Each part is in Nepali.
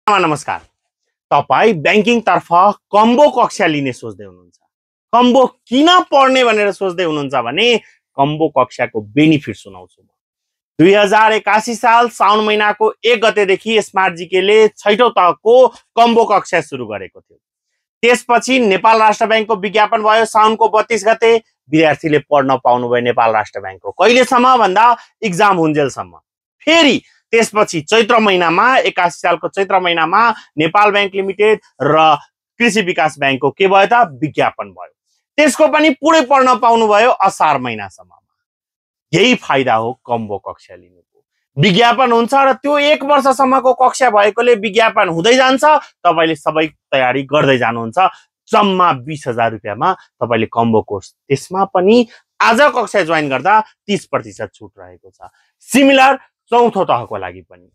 नमस्कार। तपाई बैंकिङ तर्फ कम्बो कक्षा लिने सोच्दै हुनुहुन्छ। कम्बो किन पढ्ने भनेर सोच्दै हुनुहुन्छ भने कम्बो कक्षाको बेनिफिट सुनाउँछु म। 2081 साल साउन महिनाको 1 गतेदेखि स्मार्ट जीकेले 6औं तहको कम्बो कक्षा सुरु गरेको थियो। त्यसपछि नेपाल राष्ट्र बैंकको विज्ञापन भयो साउनको 32 गते। विद्यार्थीले पढ्न पाउनु भयो नेपाल राष्ट्र बैंकको। कहिलेसम्म भन्दा एक्जाम हुन्जेलसम्म। फेरि त्यसपछि चैत्र महिनामा 81 सालको चैत्र महिनामा नेपाल बैंक लिमिटेड र कृषि विकास बैंकको के भयो त विज्ञापन भयो। त्यसको पनि पुरै पढ्न पाउनु भयो असार महिनासम्ममा। यही फाइदा हो कम्बो कक्षा लिनुको। विज्ञापन हुन्छ र त्यो 1 वर्षसम्मको कक्षा भएकोले विज्ञापन हुँदै जान्छ। तपाईले सबै तयारी गर्दै जानुहुन्छ। जम्मा 20,000 रुपैयाँमा तपाईले कम्बो कोर्स। त्यसमा पनि आज कक्षा जोइन गर्दा 30% छुट रहेको छ। सिमिलर चौथो तहको लागि पनि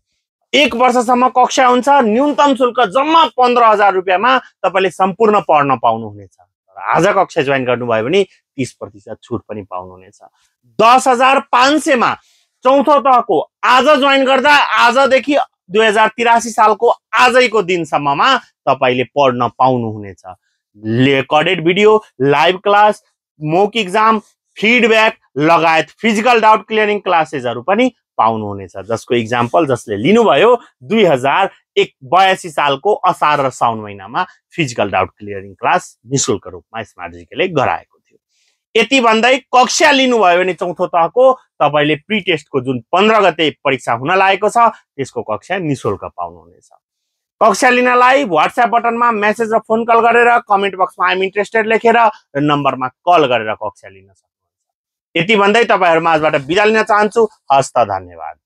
1 वर्षसम्म कक्षा हुन्छ। न्यूनतम शुल्क जम्मा 15,000 रुपैयाँमा तपाईले सम्पूर्ण पढ्न पाउनुहुनेछ। आज कक्षा जोइन गर्नुभयो भने 30% छुट पनि पाउनुहुनेछ। 10,500 मा चौथो तहको आज जोइन गर्दा आजदेखि 2083 सालको आजैको दिनसम्ममा तपाईले पढ्न पाउनुहुनेछ। Recorded video, live class, mock exam, feedback लगायत फिजिकल डाउट क्लियरिङ क्लासेसहरु पनि पाउनुहुनेछ। जसको एक्जाम्पल जसले लिनुभयो 2082 सालको असार र साउन महिनामा फिजिकल डाउट क्लियरिङ क्लास निशुल्क रूपमा स्मार्ट जीकेले गराएको थियो। यति भन्दै कक्षा लिनुभयो भने चौथो तहको तपाईले प्री टेस्टको जुन 15 गते परीक्षा हुन लागेको छ त्यसको कक्षा निशुल्क पाउनुहुनेछ। कक्षा लिनलाई व्हाट्सएप बटनमा मेसेज र फोन कल गरेर कमेन्ट बक्समा आइ एम इन्ट्रेस्टेड लेखेर र नम्बरमा कल गरेर कक्षा लिन सक्नुहुन्छ। यति भन्दै तपाईहरु माझबाट बिदा लिन चाहन्छु। हस्त धन्यवाद।